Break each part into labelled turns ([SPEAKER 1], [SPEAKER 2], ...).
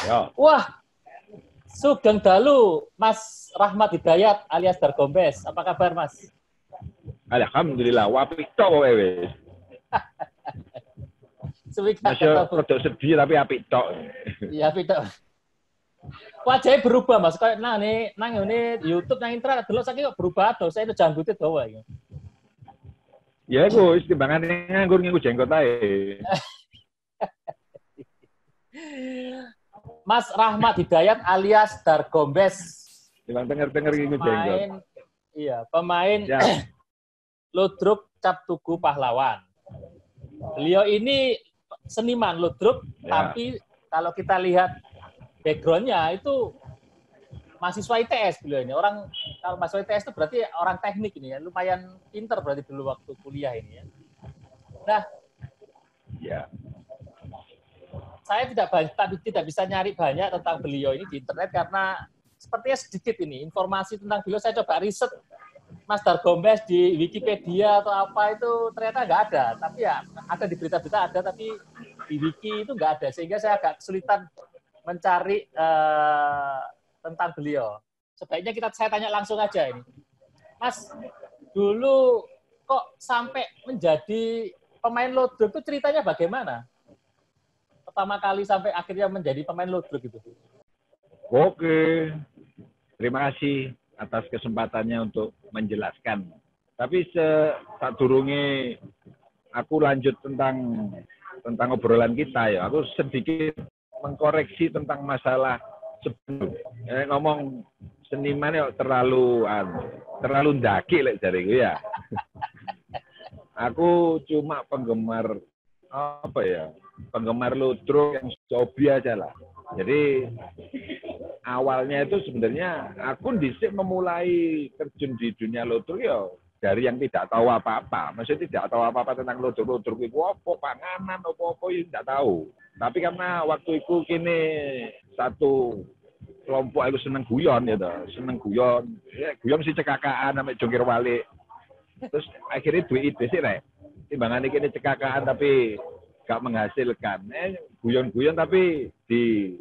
[SPEAKER 1] Ya.
[SPEAKER 2] Wah, Sugeng Dalu, Mas Rahmat Hidayat alias Dargombes. Apa kabar, Mas?
[SPEAKER 1] Alhamdulillah, apik tok kowe wis. Masih produk sedih tapi apik tok.
[SPEAKER 2] Iya, apik tok. Wajahnya berubah, Mas. Kayak nang ini YouTube nang internet delok saiki kok berubah to. Saya itu janggute dawa iki.
[SPEAKER 1] Ya iku wis timbangane nganggur nganggo jenggot ae.
[SPEAKER 2] Mas Rahmat Hidayat alias Dargombes.
[SPEAKER 1] Timbang denger-denger nganggo jenggot.
[SPEAKER 2] Iya, pemain ya. Ludruk Cap Tugu Pahlawan. Beliau ini seniman ludruk, ya. Tapi kalau kita lihat background-nya itu mahasiswa ITS beliau ini. Kalau mahasiswa ITS itu berarti orang teknik ini ya, lumayan pinter berarti dulu waktu kuliah ini ya. Nah, ya. Saya tidak bisa nyari banyak tentang beliau ini di internet karena sepertinya sedikit ini informasi tentang beliau. Saya coba riset Mas Dargombes di Wikipedia atau apa itu ternyata nggak ada. Tapi ya ada di berita-berita ada, tapi di wiki itu nggak ada. Sehingga saya agak kesulitan mencari tentang beliau. Sebaiknya saya tanya langsung aja ini. Mas, dulu kok sampai menjadi pemain ludruk itu ceritanya bagaimana? Pertama kali sampai akhirnya menjadi pemain ludruk itu.
[SPEAKER 1] Oke, terima kasih atas kesempatannya untuk menjelaskan. Tapi sadurunge aku lanjut tentang obrolan kita ya. Aku sedikit mengkoreksi tentang masalah sebelum. Ngomong seniman ya terlalu ndaki lek jariku ya. Aku cuma penggemar penggemar ludruk yang hobi aja lah. Jadi awalnya itu sebenarnya aku dhisik memulai terjun di dunia ludruk ya dari yang tidak tahu apa-apa. Maksudnya tidak tahu apa-apa tentang ludruk itu apa, panganan apa-apa ya tidak tahu. Tapi karena waktu itu kini satu kelompok aku seneng guyon gitu, seneng guyon. Ya guyon si cekakaan sampai jongkir balik. Terus akhirnya duit ide sih rek. Timbangan ini cekakaan tapi gak menghasilkan. Guyon-guyon tapi di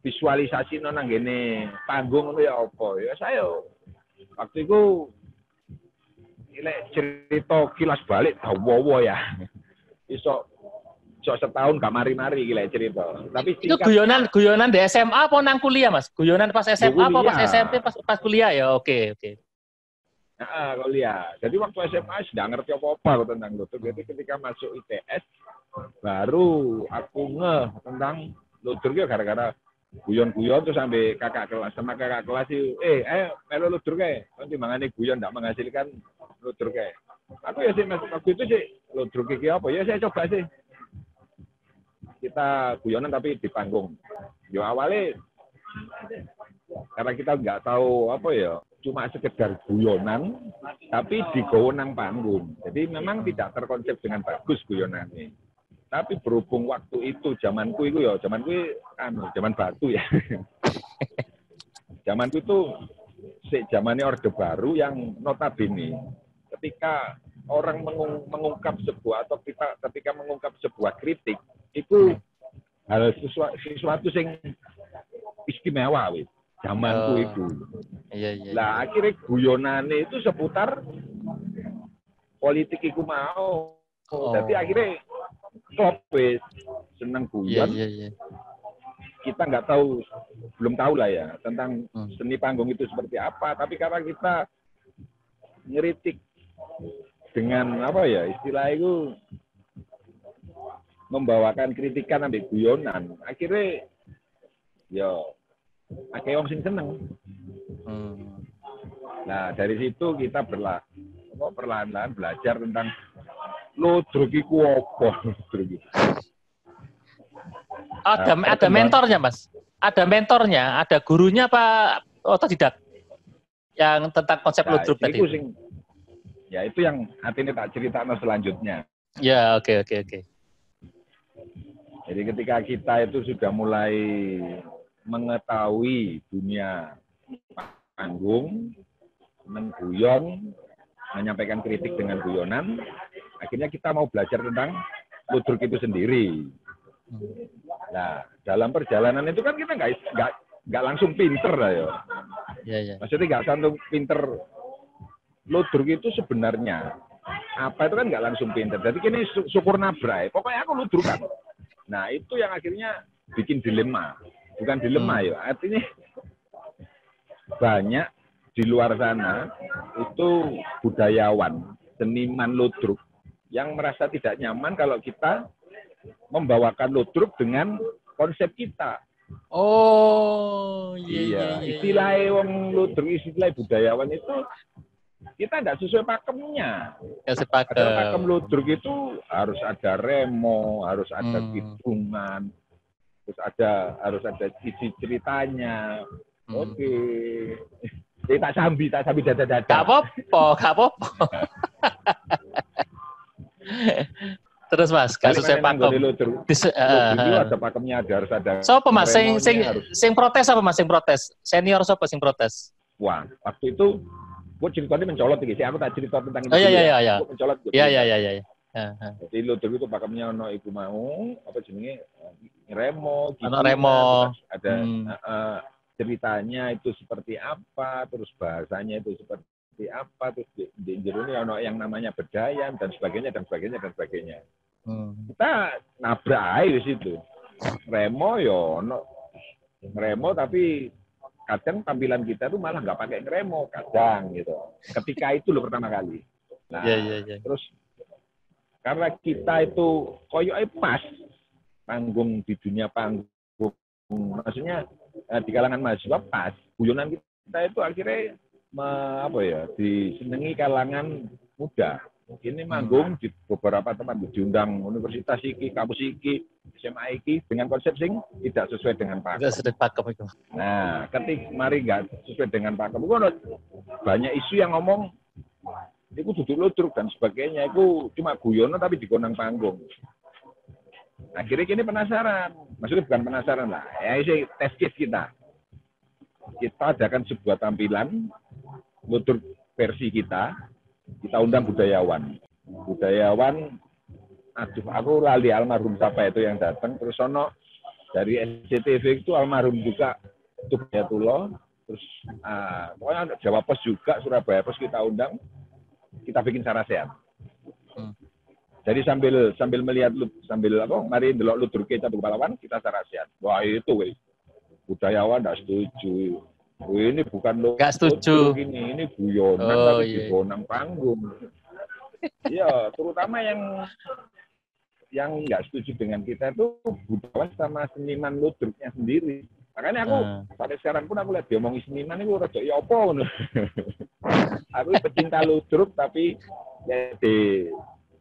[SPEAKER 1] visualisasi nang ngene panggung itu ya apa. Ya saya waktu itu cerita kilas balik dawa ya. Iso setahun gak mari-mari gila cerita. Tapi
[SPEAKER 2] itu guyonan di SMA apa nang kuliah, Mas? Guyonan pas SMA apa pas SMP pas kuliah ya? Oke.
[SPEAKER 1] Nah, kuliah. Jadi waktu SMA sudah ngerti apa-apa tentang ludruk. Jadi ketika masuk ITS baru aku ngeh tentang ludruk ya gara-gara guyon-guyon terus sampai kakak kelas sama kakak kelas itu ayo melu ludruk kae. Nanti mangane guyon ndak menghasilkan ludruk kae. Aku ya sih waktu itu sih ludruk iki apa ya saya coba sih. Kita guyonan tapi di panggung. Yo awalnya karena kita nggak tahu apa ya, cuma sekedar guyonan, tapi digowo nang panggung. Jadi memang tidak terkonsep dengan bagus guyonannya. Tapi berhubung waktu itu zamanku itu ya, zaman batu ya. Zamanku itu zamannya Orde Baru yang notabene ketika orang mengungkap sebuah atau kita ketika mengungkap sebuah kritik itu hal sesuatu yang istimewa wis. Zamanku itu.
[SPEAKER 2] Iya.
[SPEAKER 1] Lah akhirnya guyonane itu seputar politik iku mau. Jadi akhirnya klop wis seneng guyon.
[SPEAKER 2] Iya.
[SPEAKER 1] Kita nggak tahu, belum tahu lah ya tentang seni panggung itu seperti apa. Tapi karena kita ngeritik dengan apa ya istilah itu membawakan kritikan ambil guyonan. Akhirnya ya akeh wong sing seneng. Nah, dari situ kita perlahan-lahan belajar tentang ludruk iku apa.
[SPEAKER 2] Ada mentornya, Mas? Ada mentornya, ada gurunya apa otodidak? Yang tentang konsep ludruk tadi.
[SPEAKER 1] Ya, itu yang artinya tak ceritakan selanjutnya.
[SPEAKER 2] Ya, oke.
[SPEAKER 1] Jadi ketika kita itu sudah mulai mengetahui dunia panggung, mengguyon, menyampaikan kritik dengan guyonan, akhirnya kita mau belajar tentang ludruk itu sendiri. Nah, dalam perjalanan itu kan kita nggak langsung pinter lah ya.
[SPEAKER 2] Iya.
[SPEAKER 1] Maksudnya nggak langsung pinter. Ludruk itu sebenarnya apa itu kan nggak langsung pinter. Jadi kini syukur nabrak. Pokoknya aku ludrukan. Nah itu yang akhirnya bikin dilema. Bukan dilema ya. Artinya banyak di luar sana itu budayawan, seniman ludruk yang merasa tidak nyaman kalau kita membawakan ludruk dengan konsep kita.
[SPEAKER 2] Oh,
[SPEAKER 1] iya. Istilah wong ludruk, istilah budayawan itu kita tidak sesuai pakemnya. Padahal pakem ludruk itu harus ada remo, harus ada kidungan, harus ada isi ceritanya. Oke. Tak sambi dada-dada.
[SPEAKER 2] Gak apa-apa. Terus Mas, gak sesuai pakem.
[SPEAKER 1] Ludruk itu ada pakemnya, harus ada.
[SPEAKER 2] Siapa Mas? Sing protes apa Mas? Sing protes? Senior siapa sing protes?
[SPEAKER 1] Wah, waktu itu gue ceritanya mencolot iki. Aku tak cerita tentang
[SPEAKER 2] itu. Oh iya.
[SPEAKER 1] Gue mencolot.
[SPEAKER 2] Iya.
[SPEAKER 1] Jadi ludruk itu pakemnya ono iku mau apa jenenge remo,
[SPEAKER 2] ono remo.
[SPEAKER 1] Ada ceritanya itu seperti apa, terus bahasanya itu seperti apa, terus di jero ini ono yang namanya bedayan dan sebagainya. Kita nabrak aja di situ. Remo yo ono remo tapi kadang tampilan kita tuh malah nggak pakai ngeremo, kadang gitu. Ketika itu loh pertama kali. Nah, terus karena kita itu koyoknya pas panggung di dunia panggung, maksudnya di kalangan mahasiswa pas, guyonan kita itu akhirnya disenangi kalangan muda. Ini manggung di beberapa tempat, diundang universitas iki, kampus iki, SMA iki dengan konsep sing tidak sesuai dengan pakem.
[SPEAKER 2] Tidak sesuai pakem itu.
[SPEAKER 1] Nah, ketika mari nggak sesuai dengan pakem, itu banyak isu yang ngomong itu duduk ludruk dan sebagainya, itu cuma guyono tapi dikonang panggung. Akhirnya kini penasaran, maksudnya bukan penasaran lah, ya ini test case kita. Kita adakan sebuah tampilan ludruk versi kita undang budayawan, aduh aku lali almarhum siapa itu yang datang, terus sono dari SCTV itu almarhum juga itu Bayatullah, terus pokoknya Jawa Pos juga, Surabaya Pos kita undang, kita bikin sarasean. Jadi sambil melihat mari delok ludruk kita Pahlawan, kita sarasean. Wah itu budayawan tidak setuju. Ini bukan lo.
[SPEAKER 2] Gak setuju.
[SPEAKER 1] Ini guyonan tapi digonang panggung. Iya, terutama yang nggak setuju dengan kita itu budayawan sama seniman ludruknya sendiri. Makanya aku sampai sekarang pun aku lihat dia ngomong seniman itu rada ya apa ngono. Aku pecinta ludruk tapi ya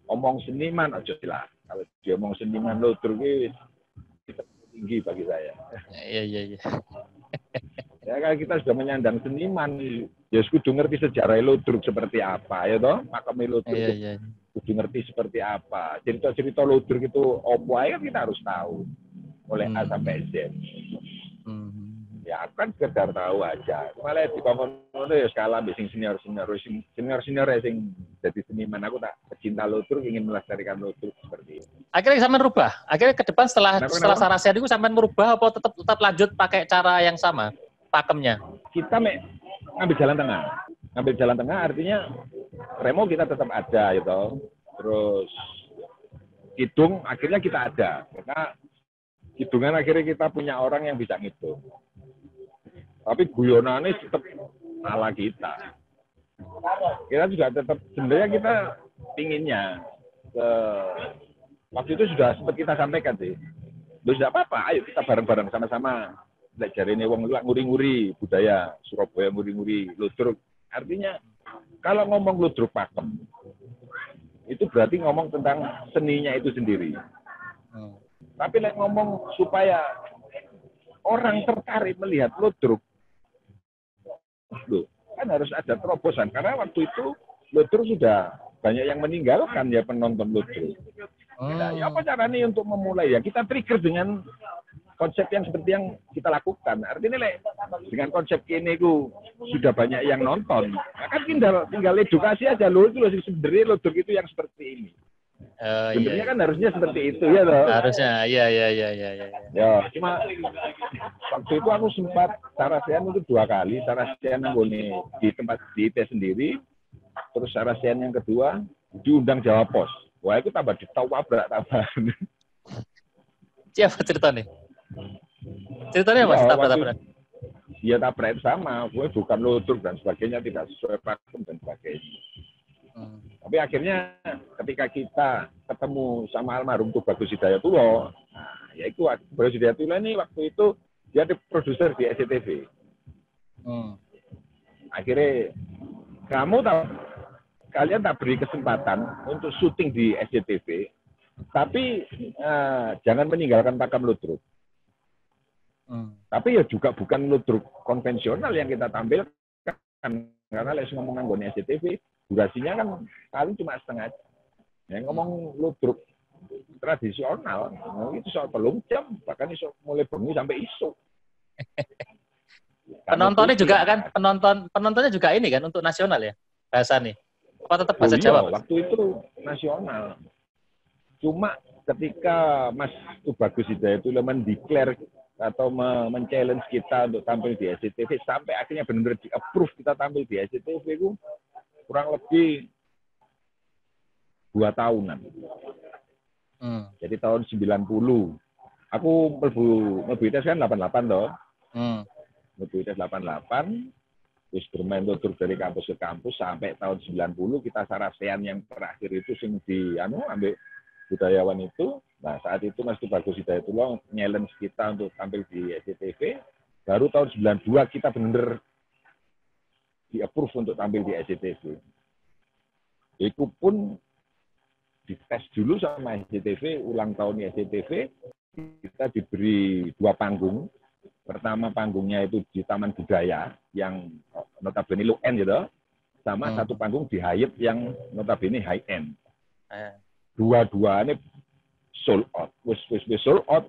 [SPEAKER 1] omong seniman aja lah. Kalau dia ngomong seniman ludruk itu tinggi bagi saya.
[SPEAKER 2] Iya.
[SPEAKER 1] Ya kalau kita sudah menyandang seniman, ya kudu ngerti sejarah ludruk seperti apa, ya toh? Pakem ludruk kudu ngerti seperti apa. Cerita-cerita ludruk itu opo aja kita harus tahu. Mulai A sampai Z. Ya aku kan sekedar tahu aja. Malah di bangun ya skala sing senior sing jadi seniman, aku tak pecinta ludruk, ingin melestarikan ludruk seperti ini. Akhirnya
[SPEAKER 2] sampean rubah. Akhirnya ke depan setelah sarasean itu sampean merubah apa tetap lanjut pakai cara yang sama? Pakemnya.
[SPEAKER 1] Kita ngambil jalan tengah artinya remo kita tetap ada gitu. Terus kidung akhirnya kita ada. Karena kidungan akhirnya kita punya orang yang bisa ngitung. Tapi guyonannya tetap ala kita. Kita juga tetap sebenarnya kita pinginnya waktu itu sudah sempat kita sampaikan sih. Tidak apa-apa, ayo kita bareng-bareng sama-sama. Belajar ini wong nguri-nguri budaya Surabaya, nguri-nguri ludruk. Artinya kalau ngomong ludruk pakem itu berarti ngomong tentang seninya itu sendiri. Tapi ngomong supaya orang tertarik melihat ludruk, kan harus ada terobosan. Karena waktu itu ludruk sudah banyak yang meninggalkan ya penonton ludruk. Nah, ya apa caranya untuk memulai ya? Kita trigger dengan konsep yang seperti yang kita lakukan. Artinya dengan konsep ini sudah banyak yang nonton. Kan tinggal edukasi aja loh, itu loh sebenarnya ludruk itu yang seperti ini. Sebenarnya kan harusnya seperti itu ya loh.
[SPEAKER 2] Harusnya, iya.
[SPEAKER 1] Ya, cuma waktu itu aku sempat sarasean itu 2 kali, sarasean anggone di tempat di IT sendiri, terus sarasean yang kedua diundang Jawa Pos. Wah, itu tambah ditawabrak tambah.
[SPEAKER 2] Siapa ceritanya? Ceritanya
[SPEAKER 1] Iya,
[SPEAKER 2] Mas, tabrak-tabrak.
[SPEAKER 1] Iya, tabrak itu sama, gue bukan ludruk dan sebagainya, tidak sesuai pakem dan sebagainya. Tapi akhirnya ketika kita ketemu sama almarhum Tubagus Hidayatullah, nah, yaitu Tubagus Hidayatullah ini waktu itu dia di produser di SCTV. Akhirnya kalian tak beri kesempatan untuk syuting di SCTV, tapi jangan meninggalkan pakam ludruk. Tapi ya juga bukan ludruk konvensional yang kita tampilkan, karena les ngomong anggone SCTV durasinya kan paling cuma setengah jam. Yang ngomong ludruk tradisional itu soal 3 jam, bahkan iso mulai bengi sampai isu.
[SPEAKER 2] Penontonnya juga kan, penontonnya juga ini kan untuk nasional ya bahasa nih. Apa tetap bahasa Jawa? Mas?
[SPEAKER 1] Waktu itu nasional. Cuma ketika Mas Tubagus Hidayatullah mendeklar atau men-challenge kita untuk tampil di SCTV, sampai akhirnya benar-benar di-approve kita tampil di SCTV itu kurang lebih 2 tahunan. Jadi tahun 90. Aku mlebu ITS kan 88 toh. Mlebu ITS 88, terus bermain ludruk dari kampus ke kampus sampai tahun 90 kita sarasean yang terakhir itu sing di ambil budayawan itu. Nah, saat itu Mas Tubagus Hidayatullah challenge kita untuk tampil di SCTV. Baru tahun 92 kita benar di-approve untuk tampil di SCTV. Itu pun dites dulu sama SCTV, ulang tahun SCTV, kita diberi 2 panggung. Pertama panggungnya itu di Taman Budaya, yang notabene low-end gitu, sama 1 panggung di Hyatt yang notabene high-end. Dua-duanya sold out, wis sold out,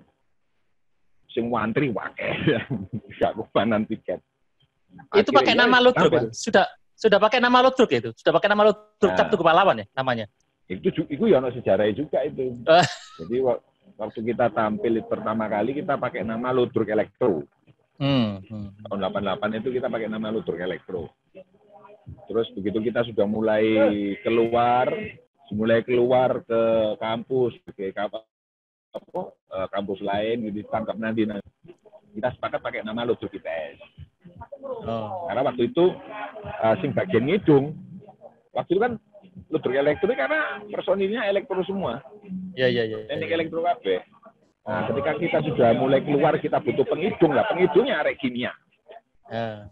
[SPEAKER 1] sing wantri wakeh, gak kebanan tiket.
[SPEAKER 2] Itu pakai nama ludruk ya? Sudah pakai nama ludruk ya itu? Sudah pakai nama ludruk Cap Tugu Pahlawan ya namanya? Itu
[SPEAKER 1] ya ono sejarahnya juga itu. Jadi waktu kita tampil pertama kali kita pakai nama ludruk elektro. Tahun 88 itu kita pakai nama ludruk elektro. Terus begitu kita sudah mulai keluar ke kampus, ke kampus lain, ditangkap nanti kita sepakat pakai nama ludruk ITS. Karena waktu itu sing bagian ngidung, waktu itu kan ludruk elektro karena personilnya elektro semua.
[SPEAKER 2] Iya.
[SPEAKER 1] Teknik elektro kabeh. Nah, ketika kita sudah mulai keluar kita butuh pengidung lah, pengidungnya arek kimia. Nah,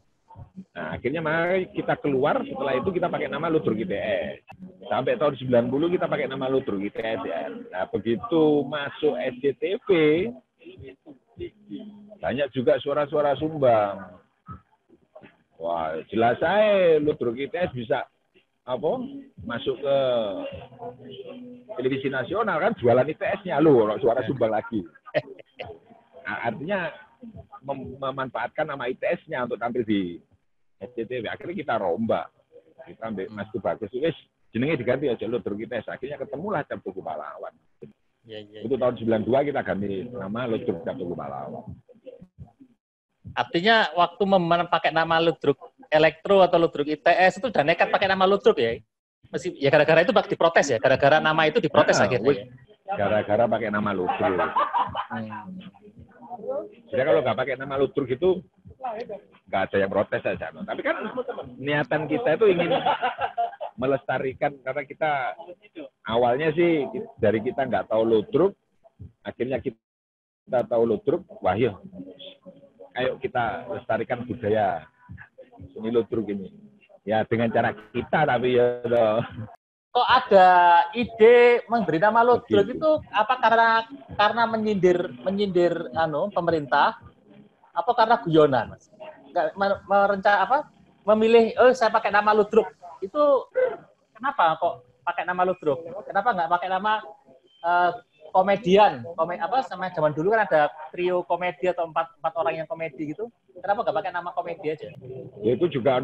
[SPEAKER 1] akhirnya mari kita keluar, setelah itu kita pakai nama ludruk ITS. Sampai tahun 90 kita pakai nama ludruk ITS ya. Nah, begitu masuk SCTV, banyak juga suara-suara sumbang. Wah, jelas saya ludruk ITS bisa masuk ke televisi nasional kan, jualan ITS-nya loh, suara sumbang lagi. Nah, artinya memanfaatkan nama ITS-nya untuk tampil di SCTV. Akhirnya kita rombak, kita ambil Mas Tubagus, wis jenenge diganti aja ludruk ITS. Akhirnya ketemulah Cap Tugu Pahlawan. Itu tahun 92 kita ganti nama ludruk Cap Tugu Pahlawan.
[SPEAKER 2] Artinya waktu pakai nama ludruk elektro atau ludruk ITS itu udah nekat pakai nama ludruk ya? Masih ya gara-gara itu diprotes ya? Gara-gara nama itu diprotes akhirnya ya?
[SPEAKER 1] Gara-gara pakai nama ludruk. Jadi kalau nggak pakai nama ludruk itu nggak ada yang protes saja. Tapi kan niatan kita itu ingin melestarikan, karena kita awalnya sih dari kita nggak tahu ludruk, akhirnya kita tahu ludruk, wah ya, ayo kita lestarikan budaya seni ludruk ini. Ya dengan cara kita, tapi ya
[SPEAKER 2] kok ada ide memberi nama ludruk itu apa karena menyindir pemerintah, apa karena guyonan, Mas? Nggak memilih saya pakai nama ludruk itu kenapa kok pakai nama ludruk? Kenapa nggak pakai nama komedian? Sama zaman dulu kan ada trio komedi atau empat orang yang komedi gitu. Kenapa nggak pakai nama komedi aja?
[SPEAKER 1] Ya itu juga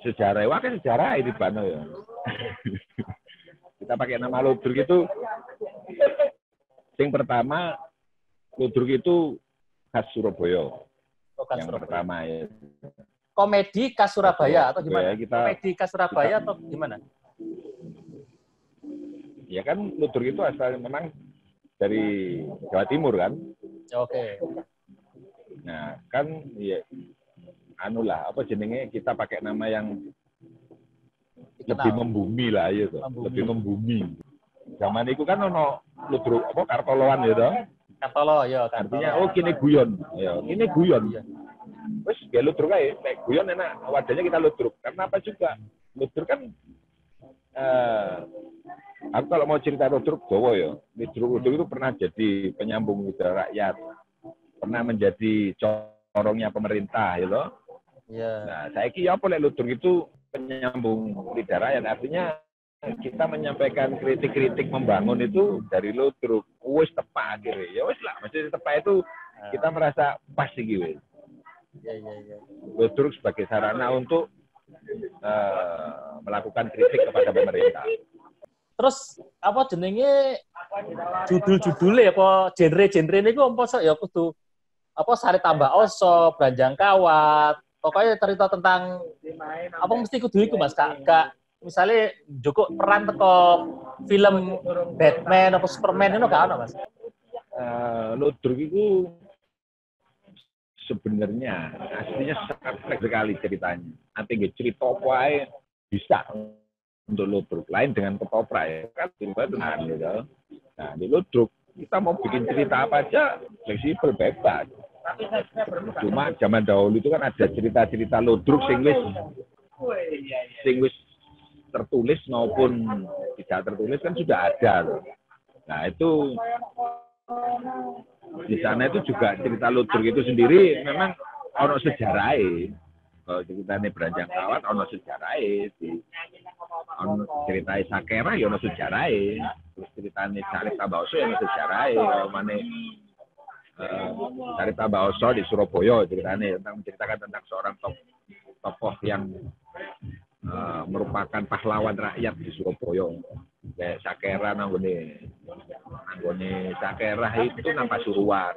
[SPEAKER 1] sejarah. Wah kan sejarah ini Bano ya. Kita pakai nama ludruk itu Yang pertama, ludruk itu khas Surabaya.
[SPEAKER 2] Khas
[SPEAKER 1] yang
[SPEAKER 2] Surabaya.
[SPEAKER 1] Pertama ya.
[SPEAKER 2] Komedi khas Surabaya atau gimana?
[SPEAKER 1] Komedi
[SPEAKER 2] khas Surabaya atau gimana?
[SPEAKER 1] Ya kan ludruk itu asal memang dari Jawa Timur kan.
[SPEAKER 2] Oke.
[SPEAKER 1] Nah, kan ya apa jenenge kita pakai nama yang lebih membumi lah ya toh. Lebih membumi. Zaman itu kan ono ludruk kartoloan ya toh.
[SPEAKER 2] Kartolo ya,
[SPEAKER 1] artinya kini guyon. Ya, kini guyon. Wes ya ludruk ae, nek guyon enak wadahnya kita ludruk. Karena apa juga? Ludruk kan aku kalau mau cerita ludruk Jawa ya. Ludruk itu pernah jadi penyambung lidah rakyat. Pernah menjadi corongnya pemerintah ya loh.
[SPEAKER 2] Yeah.
[SPEAKER 1] Nah, saya kira apa ludruk itu penyambung lidah rakyat, artinya kita menyampaikan kritik-kritik membangun itu dari ludruk. Wis tepat akhirnya. Ya wis lah, maksudnya tepat itu kita merasa pas iki wis.
[SPEAKER 2] Ya.
[SPEAKER 1] Ludruk sebagai sarana untuk melakukan kritik kepada pemerintah.
[SPEAKER 2] Terus apa jenenge judul-judulnya apa genre-genre ini apa sok ya kudu apa Sari Tambah Oso, Branjang Kawat, pokoknya cerita tentang apa mesti kudu iku Mas Kak misalnya Joko peran teko film Batman atau Superman itu gak ono Mas.
[SPEAKER 1] Ludruk itu sebenarnya aslinya sangat sekali ceritanya. Nanti cerita apa bisa untuk ludruk. Lain dengan ketoprak kan cerita dengan gitu. Nah di ludruk kita mau bikin cerita apa aja fleksibel bebas. Cuma zaman dahulu itu kan ada cerita-cerita ludruk sing wis tertulis maupun tidak tertulis kan sudah ada loh. Nah itu di sana itu juga cerita ludruk itu sendiri memang ono sejarahnya. Kalau ceritanya Branjang Kawat ono sejarahnya, ono ceritanya Sakera ya ono sejarahnya, terus ceritanya Sari Tambah Oso ya ono sejarahnya, kalau mana Sari Tambah Oso di Surabaya ceritanya menceritakan tentang seorang tokoh yang merupakan pahlawan rakyat di Surabaya. Kayak Sakera nanggone Sakera itu nang Pasuruan.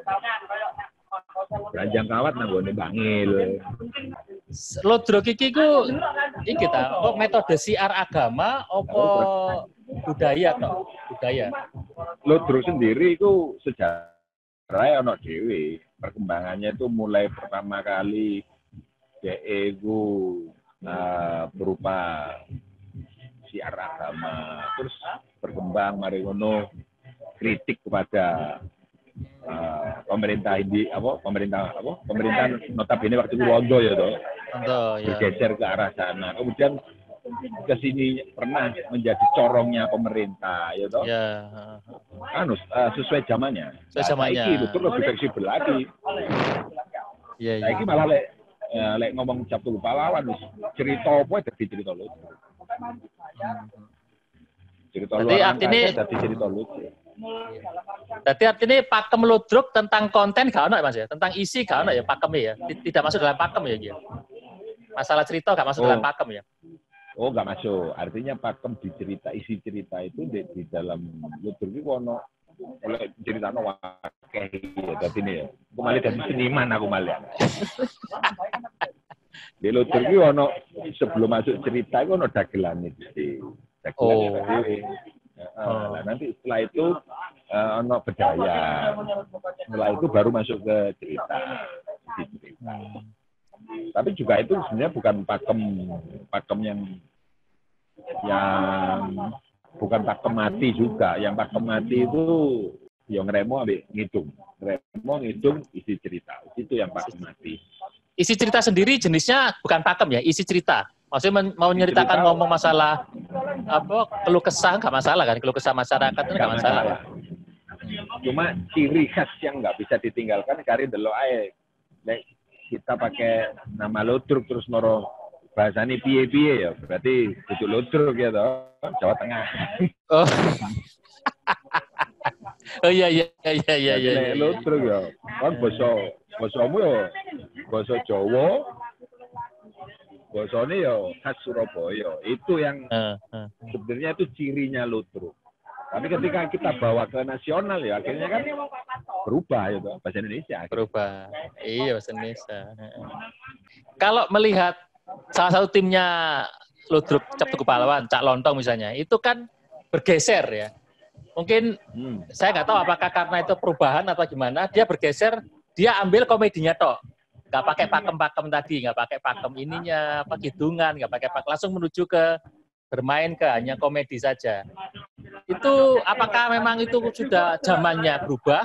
[SPEAKER 1] Branjang Kawat nanggone Bangil.
[SPEAKER 2] Ludruk iki ku iki ta, kok metode siar agama apa budaya tok? Budaya.
[SPEAKER 1] Ludruk sendiri itu sejarahnya ono dhewe. Perkembangannya itu mulai pertama kali itu berupa siar agama, terus berkembang mari ngono kritik kepada pemerintahan notabene waktu itu Londo ya toh. Bergeser ke arah sana. Kemudian ke sini pernah menjadi corongnya pemerintah ya toh.
[SPEAKER 2] Ya.
[SPEAKER 1] Sesuai zamannya.
[SPEAKER 2] Sesuai zamannya.
[SPEAKER 1] Saiki itu lebih fleksibel lagi.
[SPEAKER 2] Iya.
[SPEAKER 1] Saiki malah lek ngomong Cap Tugu Pahlawan cerita apa dadi cerita lucu. Cerita luar angkasa dadi cerita lucu.
[SPEAKER 2] Berarti artinya pakem ludruk tentang konten gak ono ya Mas ya? Tentang isi gak ono ya pakemnya ya? Tidak masuk dalam pakem ya gitu. Masalah cerita gak masuk dalam pakem ya?
[SPEAKER 1] Oh, gak masuk. Artinya pakem di cerita, isi cerita itu di dalam ludruk itu ono oleh cerita wakeh ya dadi ini ya. Aku malah dadi seniman aku malah. Di ludruk itu ono sebelum masuk cerita itu ono dagelan itu. Nah, nanti setelah itu ono bedaya. Setelah itu baru masuk ke cerita. Tapi juga itu sebenarnya bukan pakem yang bukan pakem mati juga. Yang pakem mati itu yang ngeremo ambek ngitung. Ngeremo ngitung isi cerita. Itu yang pakem mati.
[SPEAKER 2] Isi cerita sendiri jenisnya bukan pakem ya, isi cerita. Maksudnya mau nyeritakan ngomong masalah apa keluh kesah nggak masalah kan, keluh kesah masyarakat itu nggak masalah.
[SPEAKER 1] Cuma ciri khas yang nggak bisa ditinggalkan kari delok ae. Kita pakai nama ludruk terus noro bahasane piye-piye ya, berarti kudu ludruk ya toh, Jawa Tengah.
[SPEAKER 2] Oh iya.
[SPEAKER 1] Ludruk ya. Kan basamu ya basa Jawa. Basane ya khas Surabaya. Itu yang sebenarnya itu cirinya ludruk. Tapi ketika kita bawa ke nasional ya akhirnya kan berubah itu bahasa Indonesia.
[SPEAKER 2] Berubah. Iya, bahasa Indonesia. Kalau melihat salah satu timnya Ludruk Cap Tugu Pahlawan, Cak Lontong misalnya, itu kan bergeser ya. Mungkin saya nggak tahu apakah karena itu perubahan atau gimana, dia bergeser, dia ambil komedinya tok. Nggak pakai pakem-pakem tadi, nggak pakai pakem ininya, apa kidungan, nggak pakai pakem, langsung menuju ke bermain ke hanya komedi saja. Itu apakah memang itu sudah zamannya berubah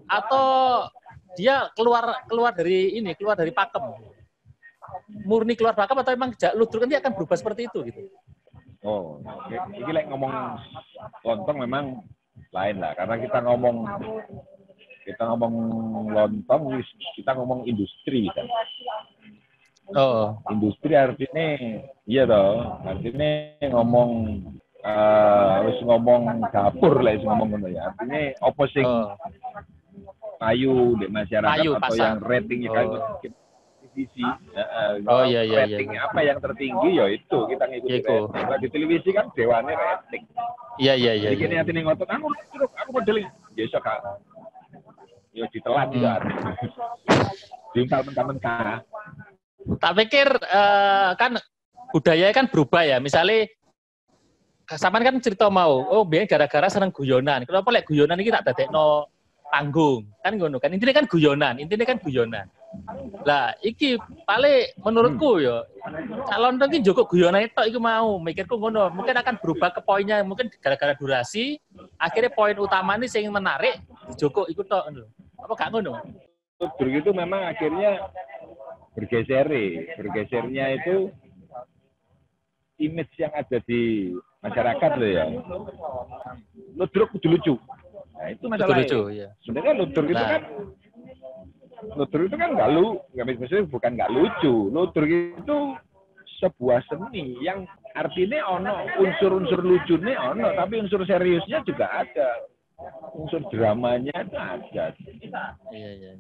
[SPEAKER 2] atau dia keluar dari pakem, murni keluar pakem, atau memang Ludruk nanti akan berubah seperti itu gitu?
[SPEAKER 1] Oh, ini like ngomong lontong memang lain lah, karena kita ngomong lontong, kita ngomong industri kan.
[SPEAKER 2] Oh,
[SPEAKER 1] industri artinya iya toh, artinya ngomong ngomong dapur lah, ngomong ngono ya. Artinya apa sing payu di masyarakat
[SPEAKER 2] payu,
[SPEAKER 1] atau
[SPEAKER 2] pasar.
[SPEAKER 1] Yang ratingnya kayak televisi. Ratingnya apa yang tertinggi ya itu kita ngikuti rating. Nah, di televisi kan dewane rating.
[SPEAKER 2] Iya.
[SPEAKER 1] Jadi gini artinya ngotot, aku model besok kan. Ya ditelan juga. Diuntal mentah-mentah.
[SPEAKER 2] Tak pikir kan budaya kan berubah ya. Misalnya sampean kan cerita mau, biar gara-gara seneng guyonan. Kenapa lek guyonan ini tak dadekno panggung? Kan ngono kan. Intinya kan guyonan. Lah iki paling menurutku ya calon iki njoko guyonan tok iki mau. Mikirku ngono. Mungkin akan berubah ke poinnya, mungkin gara-gara durasi, akhirnya poin utama ini sing menarik dijoko iku tok ngono. Apa gak ngono?
[SPEAKER 1] Begitu memang akhirnya bergesernya itu image yang ada di masyarakat loh ya. Ludruk lucu. Nah, itu masalahnya.
[SPEAKER 2] Lucu, ya.
[SPEAKER 1] Sebenarnya Ludruk itu kan bukan nggak lucu. Ludruk itu sebuah seni yang artinya ono unsur-unsur lucunya ono, tapi unsur seriusnya juga ada. Unsur dramanya ada.
[SPEAKER 2] Iya.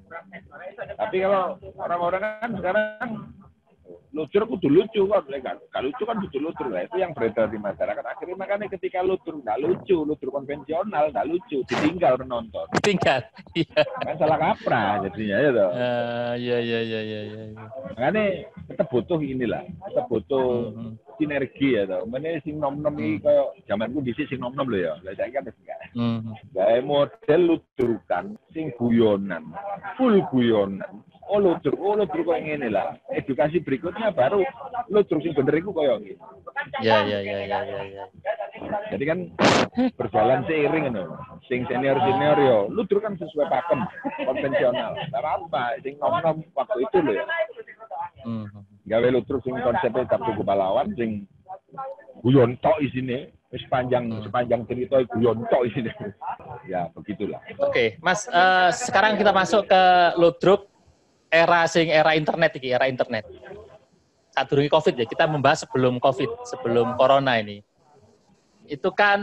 [SPEAKER 1] Tapi kalau orang-orang kan sekarang lucu kudu lucu kok, kalau lucu kan kudu lucu lah, itu yang beredar di masyarakat. Akhirnya makanya ketika lucu nggak lucu, lucu konvensional nggak lucu, ditinggal penonton.
[SPEAKER 2] Tinggal, iya.
[SPEAKER 1] Kan salah kaprah jadinya ya toh.
[SPEAKER 2] Iya.
[SPEAKER 1] Makanya kita butuh inilah, kita butuh sinergi ya toh. Mana sing nom-nom iki koyo zamanku dhisik sing nom-nom lho ya. Lah saiki kan wis enggak. Gawe model lucukan sing guyonan, full guyonan. Ludruk kok ngene lah. Edukasi berikutnya baru ludruk sing bener iku koyo ngene.
[SPEAKER 2] Iya.
[SPEAKER 1] Jadi kan berjalan seiring ngono. Sing senior yo ludruk kan sesuai pakem konvensional. Lah apa sing nom-nom waktu itu lho ya. Gawe ludruk sing konsepnya Cap Tugu Pahlawan sing guyon tok isine, sepanjang cerita guyon tok isine. Ya, begitulah.
[SPEAKER 2] Oke, Mas, sekarang kita masuk ke Ludruk era internet iki, era internet. Saat durunge Covid ya, kita membahas sebelum Covid, sebelum Corona ini. Itu kan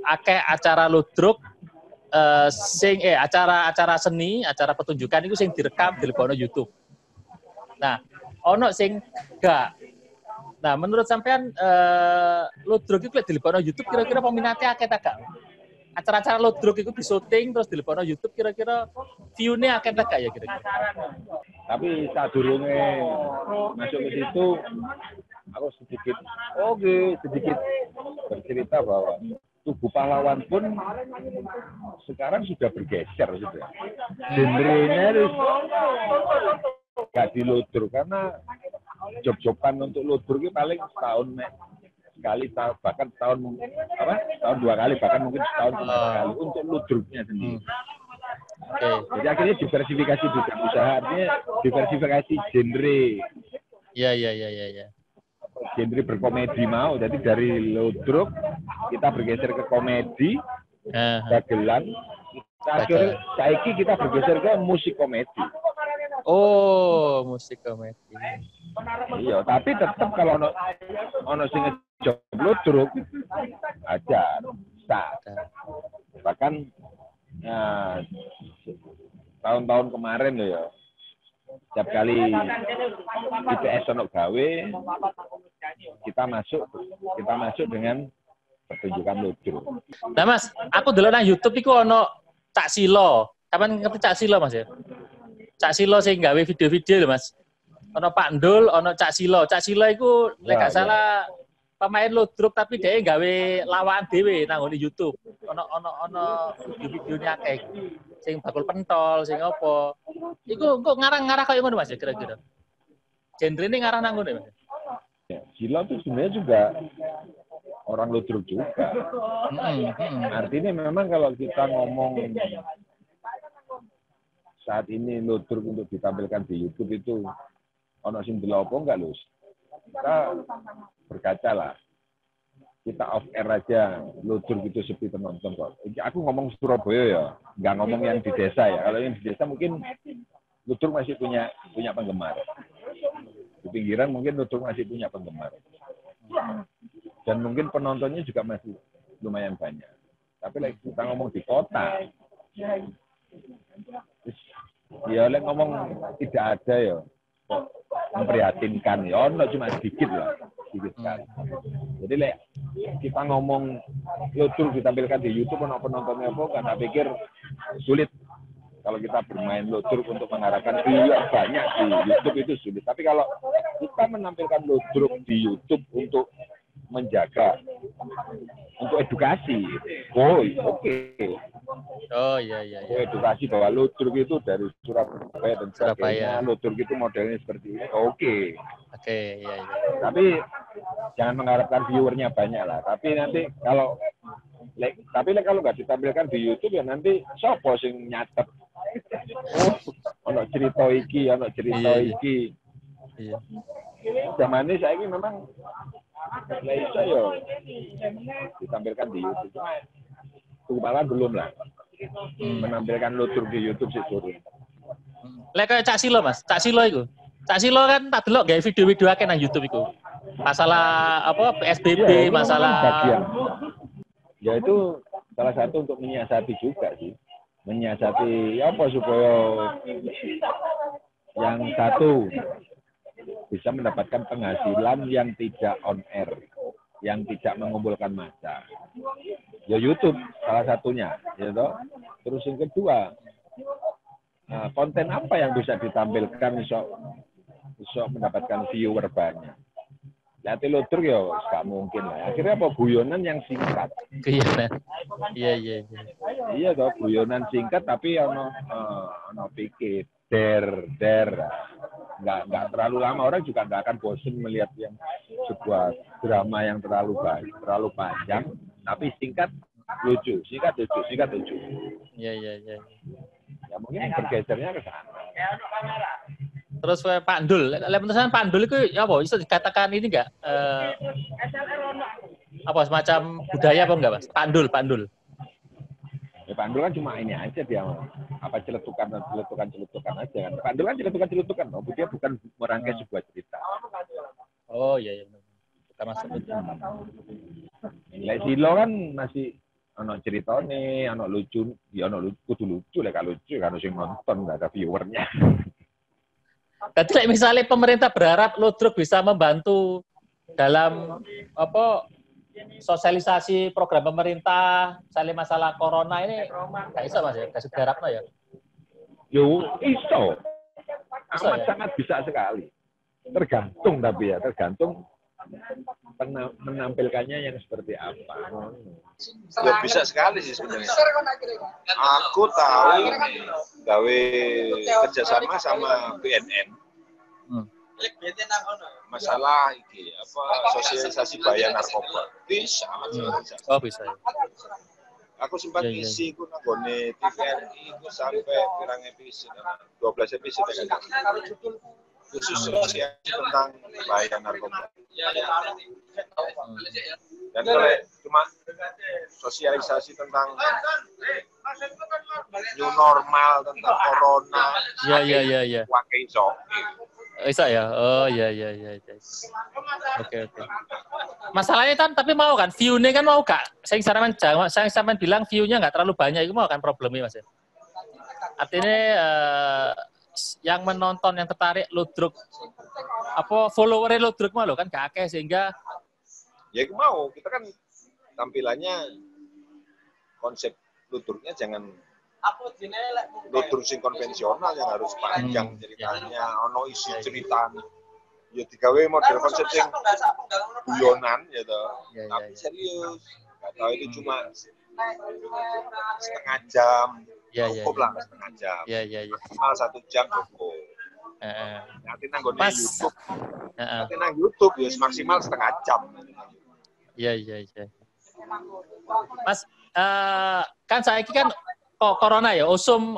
[SPEAKER 2] akeh acara Ludruk acara seni, acara pertunjukan itu sing direkam dilebono YouTube. Nah, ono sing gak. Nah, menurut sampean Ludruk itu lek dilebono YouTube kira-kira peminatnya akeh ta gak? Acara-acara Ludruk itu disyuting terus dilebono YouTube kira-kira view-nya akeh ta gak ya kira-kira?
[SPEAKER 1] Tapi saat durunge masuk ke situ aku sedikit bercerita bahwa Tugu Pahlawan pun sekarang sudah bergeser sudah. Genrenya gak di Ludruk karena job-joban untuk Ludruk itu paling setahun sekali, bahkan tahun 2 kali, bahkan mungkin setahun 3 kali untuk Ludruknya sendiri. Jadi akhirnya diversifikasi juga usaha, artinya diversifikasi genre.
[SPEAKER 2] Iya.
[SPEAKER 1] Genre berkomedi mau, jadi dari Ludruk kita bergeser ke komedi, dagelan. Akhirnya saiki kita bergeser ke musik komedi.
[SPEAKER 2] Oh, musik komedi.
[SPEAKER 1] Iya, tapi tetap kalau ono sing ngejob Ludruk aja sah. Bahkan tahun-tahun kemarin loh ya. Setiap kali IPS ono gawe, kita masuk dengan pertunjukan ludruk.
[SPEAKER 2] Nah Mas, aku dulu nang YouTube iku ono Cak Silo. Kapan ngerti Cak Silo Mas ya? Cak Silo sing gawe video-video lho Mas. Ono Pak Ndul, ono Cak Silo. Cak Silo iku lek gak salah pemain ludruk tapi dia gawe lawakan dhewe nang YouTube. Ono video-videone akeh. Sing bakul pentol, sing apa. Iku kok ngarang-ngarang koyo ngono Mas ya kira-kira. Genre-ne ngarang nang ngono Mas.
[SPEAKER 1] Ya, Silo tuh sebenarnya juga orang ludruk juga. Artinya memang kalau kita ngomong saat ini ludruk untuk ditampilkan di YouTube itu ono sing delopo enggak, Lus? Kita berkaca lah. Kita off air aja, ludruk itu sepi penonton kok. Aku ngomong Surabaya ya, nggak ngomong yang di desa ya. Kalau yang di desa mungkin ludruk masih punya penggemar. Di pinggiran mungkin ludruk masih punya penggemar. Dan mungkin penontonnya juga masih lumayan banyak. Tapi like, kita ngomong di kota, ya like, ngomong tidak ada ya, kok memprihatinkan ya, no, cuma sedikit lah, sedikit sekali. Jadi like, kita ngomong ludruk ditampilkan di YouTube, penontonnya apa, karena pikir sulit. Kalau kita bermain ludruk untuk mengharapkan viewer banyak di YouTube itu sulit. Tapi kalau kita menampilkan ludruk di YouTube untuk menjaga, untuk edukasi, oke.
[SPEAKER 2] Oh iya.
[SPEAKER 1] Edukasi bahwa ludruk itu dari Surabaya dan sebagainya, ludruk itu modelnya seperti ini, oke.
[SPEAKER 2] Oke, iya.
[SPEAKER 1] Tapi jangan mengharapkan viewernya banyak lah. Tapi nanti kalau nggak ditampilkan di YouTube ya nanti sopo sing nyatet. Ono cerita iki. Iya. Zaman ini saya ini memang iso yo ditampilkan di YouTube. Cuma belum lah. Menampilkan ludruk di YouTube sih turun.
[SPEAKER 2] Lek kayak Cak Silo Mas, Cak Silo iku. Cak Silo kan tak delok gawe video-video akeh nang YouTube iku. Masalah apa PSBB, masalah
[SPEAKER 1] bagian. Ya itu salah satu untuk menyiasati juga sih. Menyiasati apa supaya yang satu bisa mendapatkan penghasilan yang tidak on air, yang tidak mengumpulkan massa. Ya YouTube salah satunya, ya toh. Terus yang kedua, konten apa yang bisa ditampilkan bisa mendapatkan viewer banyak. Lihat ludruk ya nggak mungkin lah. Akhirnya apa guyonan yang singkat.
[SPEAKER 2] Iya.
[SPEAKER 1] Iya toh guyonan singkat tapi ono pikir der. Nggak terlalu lama, orang juga nggak akan bosen melihat yang sebuah drama yang terlalu panjang tapi singkat lucu.
[SPEAKER 2] Iya.
[SPEAKER 1] Ya mungkin bergesernya ke sana.
[SPEAKER 2] Terus Pak Ndul, lepentesan Pak Ndul itu ya apa? Bisa dikatakan ini enggak? Apa semacam budaya apa enggak, Mas? Pak Ndul.
[SPEAKER 1] Ya, Pak Ndul kan cuma ini aja dia apa celetukan aja kan. Pak Ndul kan celetukan. Dia bukan merangkai sebuah cerita.
[SPEAKER 2] Oh iya. Bukan masuk itu.
[SPEAKER 1] Lek Silo kan masih ono ceritane, ono lucu, ya ono kudu lucu lek lucu kan sing nonton enggak ada viewernya.
[SPEAKER 2] Jadi misalnya pemerintah berharap ludruk bisa membantu dalam apa sosialisasi program pemerintah, misalnya masalah corona ini nggak bisa Mas ya, kasih diharapno ya.
[SPEAKER 1] Yo iso. Amat sangat bisa sekali. Tergantung menampilkannya yang seperti apa.
[SPEAKER 3] Ya bisa sekali sih sebenarnya. Aku tahu gawe kerjasama sama BNN. Masalah iki apa sosialisasi bahaya narkoba. Bisa.
[SPEAKER 2] Oh bisa.
[SPEAKER 3] Aku sempat isi ku nanggone TVRI ku sampai pirang episode, 12 episode kan. Khusus sosialisasi tentang bahaya narkoba. Dan kalau cuma sosialisasi tentang new normal, tentang corona.
[SPEAKER 2] Iya.
[SPEAKER 3] Wakai iso.
[SPEAKER 2] Bisa ya? Oh iya. Oke. Masalahnya kan tapi mau kan view-nya kan mau gak? Saya sampean bilang view-nya nggak terlalu banyak itu mau kan problemnya Mas ya. Artinya yang menonton yang tertarik ludruk apa follower ludruk mah lo kan gak akeh sehingga
[SPEAKER 3] ya mau kita kan tampilannya konsep ludruknya jangan ludruk sing konvensional yang harus panjang ceritanya, ono isi ceritanya. Ya digawe model konsep sing guyonan gitu. Tapi serius. Gak tahu itu cuma setengah jam. Cukup lah setengah jam. Maksimal 1 jam cukup. Nanti nanggone YouTube. Nanti nang YouTube ya maksimal setengah jam.
[SPEAKER 2] Iya. Mas, kan saiki kan corona ya, usum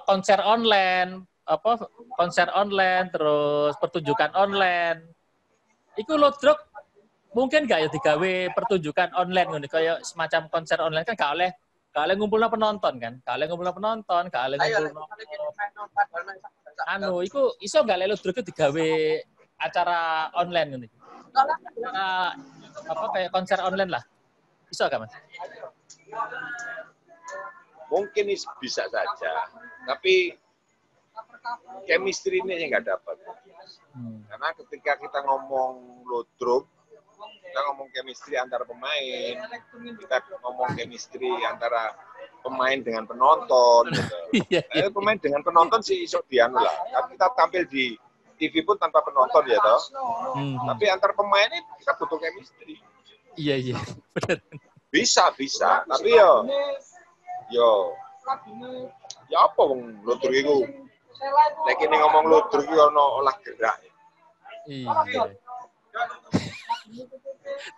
[SPEAKER 2] konser online, terus pertunjukan online. Iku ludruk mungkin gak ya digawe pertunjukan online ngono kayak semacam konser online kan gak oleh ngumpulno penonton kan. Gak oleh ngumpulno penonton, gak oleh ngumpulno iku iso gak lek ludruk digawe acara online ngono. Kayak konser online lah. Iso gak, Mas?
[SPEAKER 3] Mungkin bisa saja, tapi chemistry ini yang nggak dapat. Karena ketika kita ngomong ludruk, kita ngomong chemistry antara pemain, kita ngomong chemistry antara pemain dengan penonton. Gitu. Pemain dengan penonton sih iso dianu lah. Tapi kita tampil di TV pun tanpa penonton ya toh. Tapi antar pemain ini kita butuh chemistry.
[SPEAKER 2] Iya, benar.
[SPEAKER 3] Bisa, tapi yo ya apa wong ludruk iku nek ini ngomong ludruk iku ono olah gerak.
[SPEAKER 2] Iya.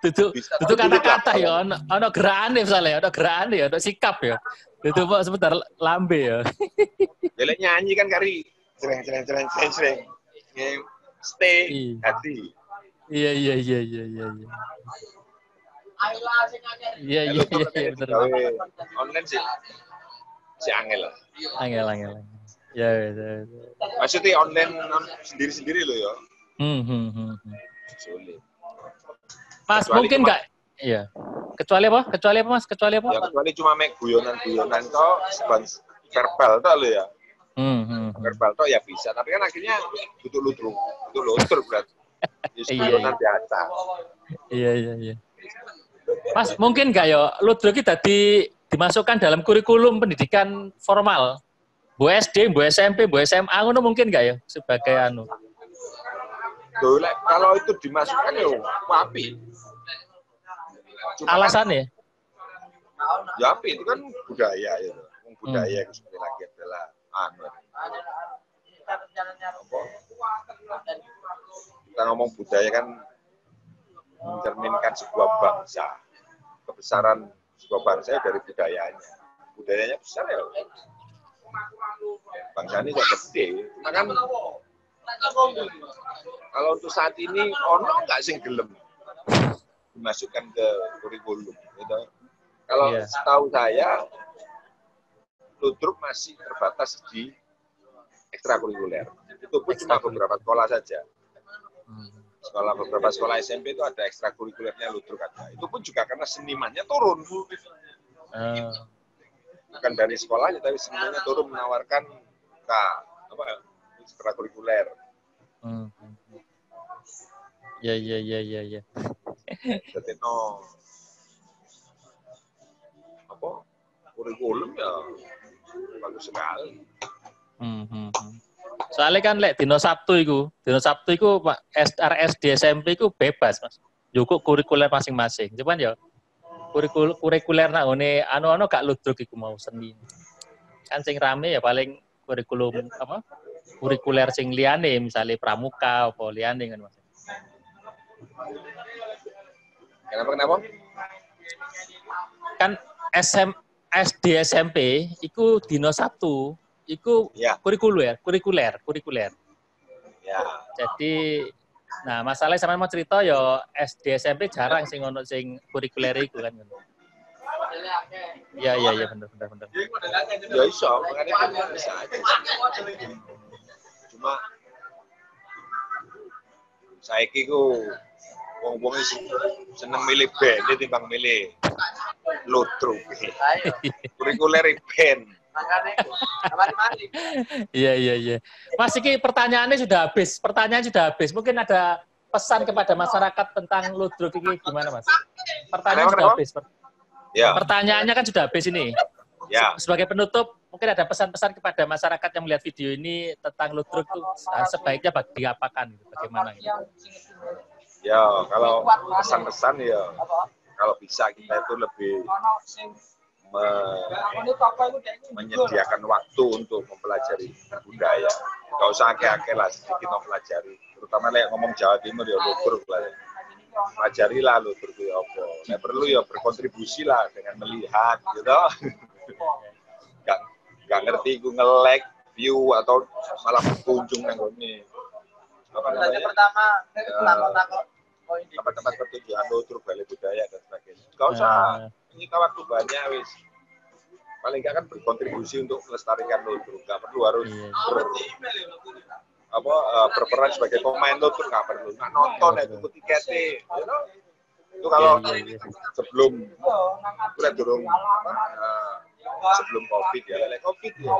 [SPEAKER 2] Tutu kata-kata ya ono gerakane misalnya, ono gerakane ya, ono sikap ya. Tutu kok sebentar lambe ya.
[SPEAKER 3] Lek nyanyi kan kari sreng. Stay hati.
[SPEAKER 2] Iya. Iya, bener.
[SPEAKER 3] Online sih angel lah.
[SPEAKER 2] Angel. Ya.
[SPEAKER 3] Maksudnya online sendiri-sendiri loh ya. Sulit.
[SPEAKER 2] Mas, mungkin nggak? Iya. Kecuali apa, Mas?
[SPEAKER 3] Ya, kecuali cuma make guyonan toh, verbal toh lo ya. Verbal toh ya bisa, tapi kan akhirnya butuh ludruk berarti. Guyonan biasa.
[SPEAKER 2] Iya. Mas, mungkin nggak ya ludruk kita dimasukkan dalam kurikulum pendidikan formal? Bu SD, Bu SMP, Bu SMA, ngono mungkin nggak ya sebagai anu?
[SPEAKER 3] Kalau itu dimasukkan ya wapi.
[SPEAKER 2] Alasannya?
[SPEAKER 3] Ya api itu kan budaya ya. Budaya itu sebenarnya lagi adalah kita ngomong budaya kan mencerminkan sebuah bangsa. Kebesaran sebuah bangsa dari budayanya. Budayanya besar ya. Bangsa ini juga gede. Cuma kan kalau untuk saat ini ono nggak sing gelem dimasukkan ke kurikulum. Gitu. Kalau setahu saya, ludruk masih terbatas di ekstrakurikuler. Itu pun cuma beberapa sekolah saja. Beberapa sekolah SMP itu ada ekstrakurikulernya ludruk ada. Itu pun juga karena senimannya turun. Bukan dari sekolahnya, tapi senimannya turun menawarkan ekstrakurikuler.
[SPEAKER 2] Ya.
[SPEAKER 3] Jadi kurikulum ya bagus sekali.
[SPEAKER 2] Soalnya kan lek dino Sabtu iku Pak SD SMP iku bebas, Mas. Cukup kurikuler masing-masing. Cuman ya kurikuler nak ngene anu gak ludruk iku mau seni. Kan sing rame ya paling kurikulum kurikuler sing liyane misalnya pramuka apa liyane kan, Mas.
[SPEAKER 3] Kenapa?
[SPEAKER 2] Kan SD SMP iku dino Sabtu iku kurikuler.
[SPEAKER 3] Ya.
[SPEAKER 2] Jadi masalahnya sama mau cerita ya SD SMP jarang sing ono sing kurikuler iku kan. Iya bener.
[SPEAKER 3] Ya iso, makanya bisa aja. Cuma saiki ku wong-wong seneng milih band timbang milih ludruk. Kurikuler band.
[SPEAKER 2] Iya. Mas, ini pertanyaan sudah habis. Mungkin ada pesan kepada masyarakat tentang ludruk ini gimana, Mas? Pertanyaan sudah habis.
[SPEAKER 3] Ya.
[SPEAKER 2] Pertanyaannya kan sudah habis ini.
[SPEAKER 3] Ya.
[SPEAKER 2] Sebagai penutup, mungkin ada pesan-pesan kepada masyarakat yang melihat video ini tentang ludruk itu sebaiknya diapakan, bagaimana? Gitu.
[SPEAKER 3] Ya, kalau pesan-pesan ya, kalau bisa kita itu lebih menyediakan waktu untuk mempelajari budaya. Gak usah akeh-akeh lah, sedikit mempelajari. Terutama yang ngomong Jawa Timur ya ludruk lah. Pelajarilah ludruk ya apa. Nah, perlu ya berkontribusi lah dengan melihat, gitu. Gak ngerti gue nge-like, view atau malah berkunjung nang ngene. Apa namanya? Tempat-tempat pertunjukan ludruk, balai budaya dan sebagainya. Gak usah menyita waktu banyak wis. Paling nggak kan berkontribusi untuk melestarikan ludruk. Nggak perlu harus berperan sebagai pemain ludruk, nggak perlu. Nggak nonton ya, itu tiketnya. Itu kalau sebelum sebelum COVID ya, COVID ya,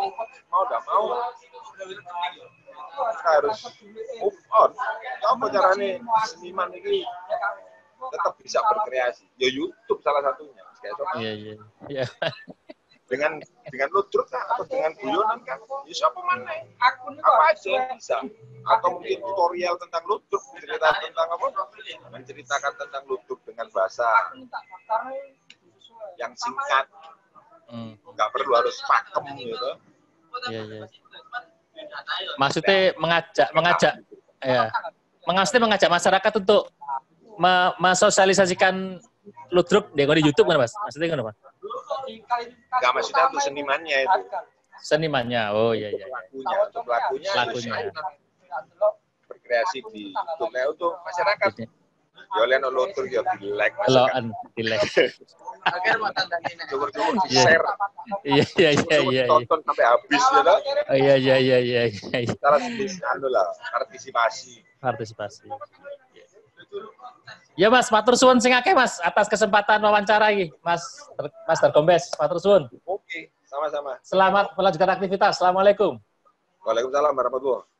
[SPEAKER 3] mau nggak mau kita harus move on. Apa caranya seniman ini tetap bisa berkreasi? Ya YouTube salah satunya. Iya. Dengan ludruk atau dengan guyonan kan bisa mana? Apa aja yang bisa. Atau mungkin tutorial tentang ludruk, menceritakan tentang ludruk dengan bahasa yang singkat. Nggak perlu harus pakem gitu.
[SPEAKER 2] Iya. Maksudnya mengajak masyarakat untuk mensosialisasikan ludruk di YouTube kan, Mas? Maksudnya kan, Mas?
[SPEAKER 3] Nggak, maksudnya untuk senimannya itu.
[SPEAKER 2] Senimannya, oh iya.
[SPEAKER 3] Untuk pelakunya. Berkreasi di YouTube untuk masyarakat. Ya oleh ludruk ya di-like. Syukur-syukur di-share.
[SPEAKER 2] Iya.
[SPEAKER 3] Tonton sampai habis ya lah.
[SPEAKER 2] Iya.
[SPEAKER 3] Cara lah, partisipasi.
[SPEAKER 2] Ya Mas, matur suwun sing akeh Mas atas kesempatan wawancara iki, Mas Dargombes. Matur suwun.
[SPEAKER 3] Oke, sama-sama.
[SPEAKER 2] Selamat melanjutkan aktivitas. Assalamualaikum.
[SPEAKER 3] Waalaikumsalam warahmatullahi wabarakatuh.